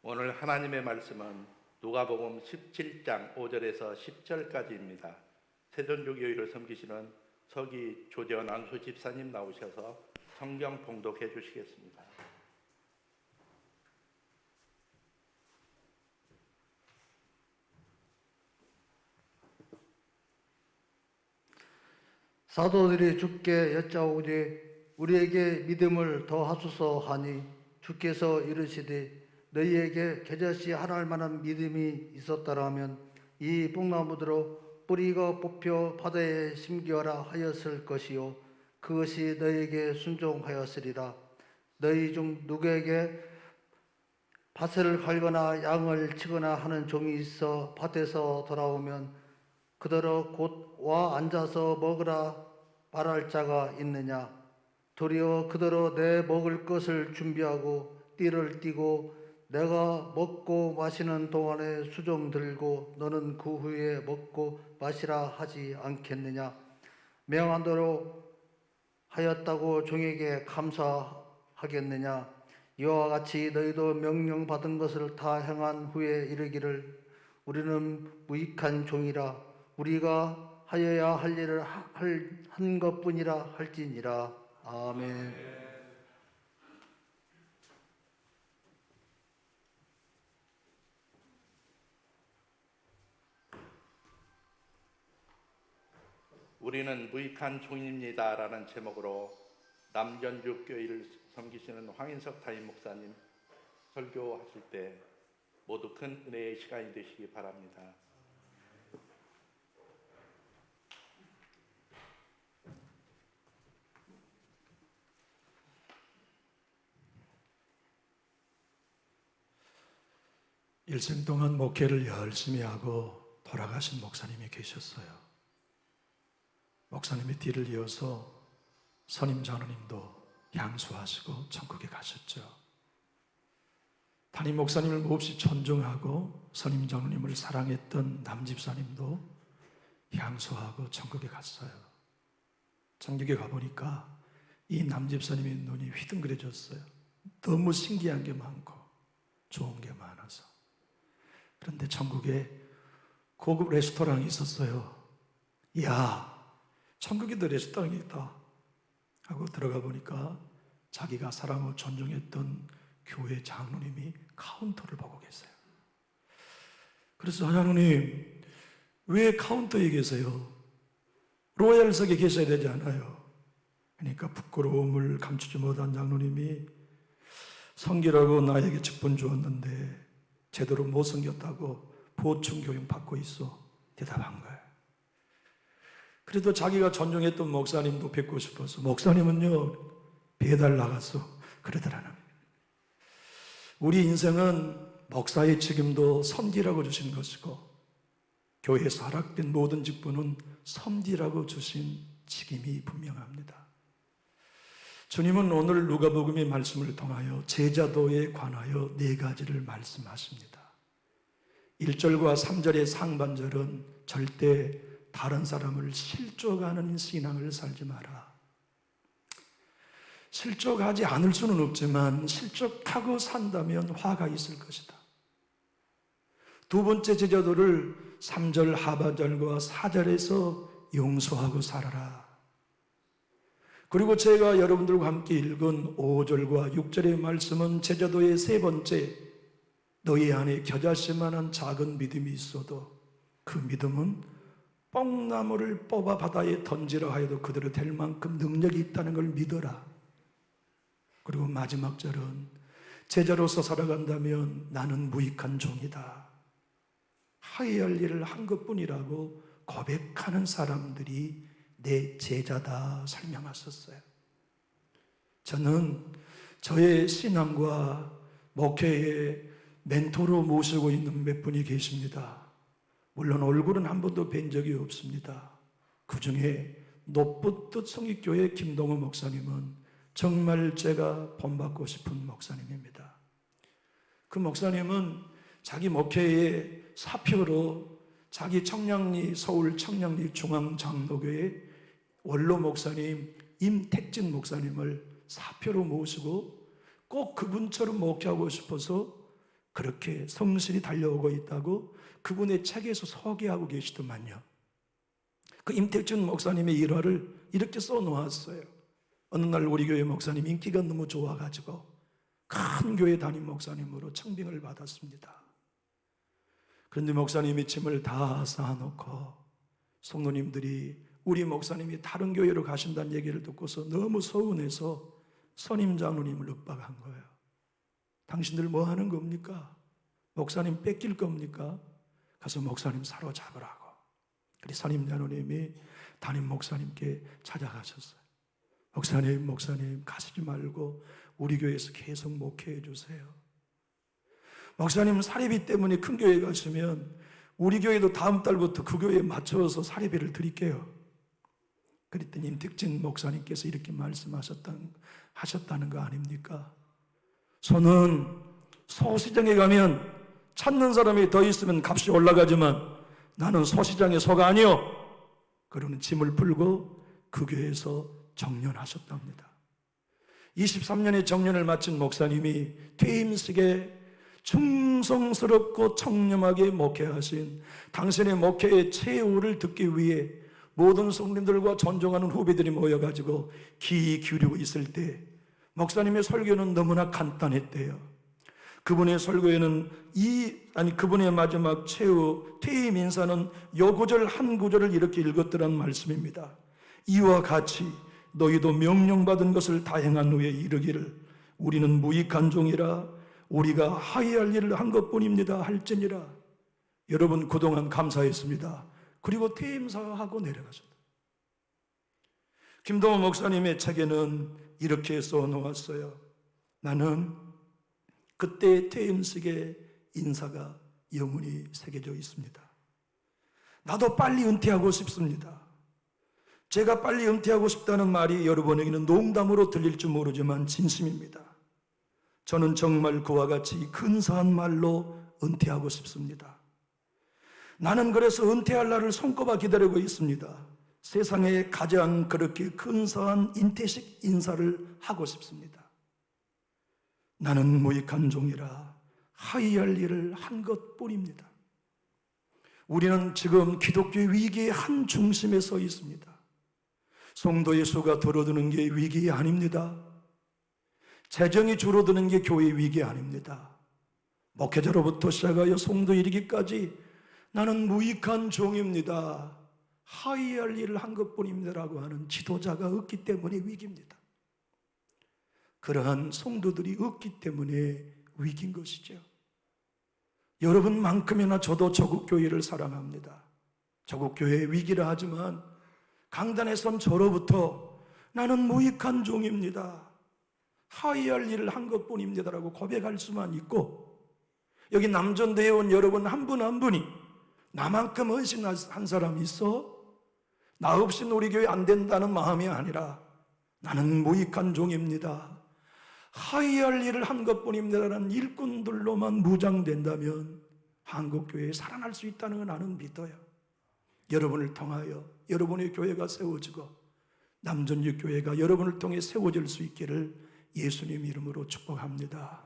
오늘 하나님의 말씀은 누가복음 17장 5절에서 10절까지입니다. 세존주교회를 섬기시는 서기 조재원 안수 집사님 나오셔서 성경 봉독해 주시겠습니다. 사도들이 주께 여짜오되 우리에게 믿음을 더하소서 하니 주께서 이르시되 너희에게 겨자씨 하나할 만한 믿음이 있었더라면 이 뽕나무들로 뿌리가 뽑혀 바다에 심기어라 하였을 것이요 그것이 너희에게 순종하였으리라. 너희 중 누구에게 밭을 갈거나 양을 치거나 하는 종이 있어 밭에서 돌아오면 그대로 곧 와 앉아서 먹으라 말할 자가 있느냐? 도리어 그대로 내 먹을 것을 준비하고 띠를 띠고 내가 먹고 마시는 동안에 수종 들고 너는 그 후에 먹고 마시라 하지 않겠느냐? 명한 대로 하였다고 종에게 감사하겠느냐? 이와 같이 너희도 명령받은 것을 다 행한 후에 이르기를 우리는 무익한 종이라 우리가 하여야 할 일을 한 것뿐이라 할지니라. 아멘. 우리는 무익한 종입니다 라는 제목으로 남전주 교회를 섬기시는 황인석 담임 목사님 설교하실 때 모두 큰 은혜의 시간이 되시기 바랍니다. 일생 동안 목회를 열심히 하고 돌아가신 목사님이 계셨어요. 목사님의 뒤를 이어서 선임 장로님도 양수하시고 천국에 가셨죠. 담임 목사님을 몹시 존중하고 선임 장로님을 사랑했던 남집사님도 양수하고 천국에 갔어요. 천국에 가보니까 이 남집사님의 눈이 휘둥그레졌어요. 너무 신기한 게 많고 좋은 게 많아서. 그런데 천국에 고급 레스토랑이 있었어요. 이야, 천국에도 레스토랑이 있다 하고 들어가 보니까 자기가 사랑하고 존중했던 교회 장로님이 카운터를 보고 계세요. 그래서 장로님, 왜 카운터에 계세요? 로얄석에 계셔야 되지 않아요? 그러니까 부끄러움을 감추지 못한 장로님이 섬기라고 나에게 직분 주었는데 제대로 못 섬겼다고 보충 교육 받고 있어 대답한 거예요. 그래도 자기가 존중했던 목사님도 뵙고 싶어서 목사님은요 배달 나갔어 그러더라는 거예요. 우리 인생은 목사의 책임도 섬기라고 주신 것이고 교회에서 허락된 모든 직분은 섬기라고 주신 책임이 분명합니다. 주님은 오늘 누가복음의 말씀을 통하여 제자도에 관하여 4가지를 말씀하십니다. 1절과 3절의 상반절은 절대 다른 사람을 실족하는 신앙을 살지 마라. 실족하지 않을 수는 없지만 실족하고 산다면 화가 있을 것이다. 두 번째 제자도를 3절 하반절과 4절에서 용서하고 살아라. 그리고 제가 여러분들과 함께 읽은 5절과 6절의 말씀은 제자도의 3번째, 너희 안에 겨자씨만한 작은 믿음이 있어도 그 믿음은 뽕나무를 뽑아 바다에 던지라 하여도 그대로 될 만큼 능력이 있다는 걸 믿어라. 그리고 마지막 절은 제자로서 살아간다면 나는 무익한 종이다. 하여야 할 일을 한 것뿐이라고 고백하는 사람들이 내 제자다 설명하셨어요. 저는 저의 신앙과 목회의 멘토로 모시고 있는 몇 분이 계십니다. 물론 얼굴은 한 번도 뵌 적이 없습니다. 그 중에 노붓듯 성익교회 김동호 목사님은 정말 제가 본받고 싶은 목사님입니다. 그 목사님은 자기 목회의 사표로 자기 청량리 서울 청량리 중앙장로교회 원로 목사님 임택진 목사님을 사표로 모시고 꼭 그분처럼 목회하고 싶어서 그렇게 성실히 달려오고 있다고 그분의 책에서 소개하고 계시더만요. 그 임택준 목사님의 일화를 이렇게 써놓았어요. 어느 날 우리 교회 목사님 인기가 너무 좋아가지고 큰 교회 담임 목사님으로 청빙을 받았습니다. 그런데 목사님이 짐을 다 쌓아놓고 성도님들이 우리 목사님이 다른 교회로 가신다는 얘기를 듣고서 너무 서운해서 선임 장로님을 윽박한 거예요. 당신들 뭐 하는 겁니까? 목사님 뺏길 겁니까? 가서 목사님 사로잡으라고. 그리 선임 장로님이 담임 목사님께 찾아가셨어요. 목사님 가시지 말고 우리 교회에서 계속 목회해 주세요. 목사님 사례비 때문에 큰 교회 가시면 우리 교회도 다음 달부터 그 교회에 맞춰서 사례비를 드릴게요. 그랬더니 임택진 목사님께서 이렇게 하셨다는 거 아닙니까? 소는 소시장에 가면 찾는 사람이 더 있으면 값이 올라가지만 나는 소시장의 소가 아니요. 그러는 짐을 풀고 그 교회에서 정년하셨답니다. 23년의 정년을 마친 목사님이 퇴임식에 충성스럽고 청렴하게 목회하신 당신의 목회의 최후를 듣기 위해 모든 성도님들과 존경하는 후배들이 모여가지고 귀 기울이고 있을 때 목사님의 설교는 너무나 간단했대요. 그분의 설교에는 그분의 마지막 최후 퇴임 인사는 요 구절 한 구절을 이렇게 읽었더란 말씀입니다. 이와 같이 너희도 명령받은 것을 다 행한 후에 이르기를 우리는 무익한 종이라 우리가 하야할 일을 한 것뿐입니다 할지니라. 여러분 그동안 감사했습니다. 그리고 퇴임사하고 내려가셨다. 김동호 목사님의 책에는 이렇게 써놓았어요. 나는 그때 퇴임식의 인사가 영원히 새겨져 있습니다. 나도 빨리 은퇴하고 싶습니다. 제가 빨리 은퇴하고 싶다는 말이 여러분에게는 농담으로 들릴지 모르지만 진심입니다. 저는 정말 그와 같이 근사한 말로 은퇴하고 싶습니다. 나는 그래서 은퇴할 날을 손꼽아 기다리고 있습니다. 세상에 가장 그렇게 근사한 인퇴식 인사를 하고 싶습니다. 나는 무익한 종이라 하야할 일을 한 것뿐입니다. 우리는 지금 기독교의 위기의 한 중심에 서 있습니다. 성도의 수가 줄어드는 게 위기 아닙니다. 재정이 줄어드는 게 교회의 위기 아닙니다. 목회자로부터 시작하여 성도에 이르기까지 나는 무익한 종입니다. 하야할 일을 한 것뿐입니다라고 하는 지도자가 없기 때문에 위기입니다. 그러한 성도들이 없기 때문에 위기인 것이죠. 여러분만큼이나 저도 조국교회를 사랑합니다. 조국교회의 위기라 하지만 강단에 선 저로부터 나는 무익한 종입니다. 하야할 일을 한 것뿐입니다라고 고백할 수만 있고, 여기 남전대에 온 여러분 한 분 한 분이 나만큼 헌신한 사람이 있어? 나 없이는 우리 교회 안 된다는 마음이 아니라 나는 무익한 종입니다. 하야할 일을 한 것뿐입니다라는 일꾼들로만 무장된다면 한국교회에 살아날 수 있다는 걸 나는 믿어요. 여러분을 통하여 여러분의 교회가 세워지고 남전육 교회가 여러분을 통해 세워질 수 있기를 예수님 이름으로 축복합니다.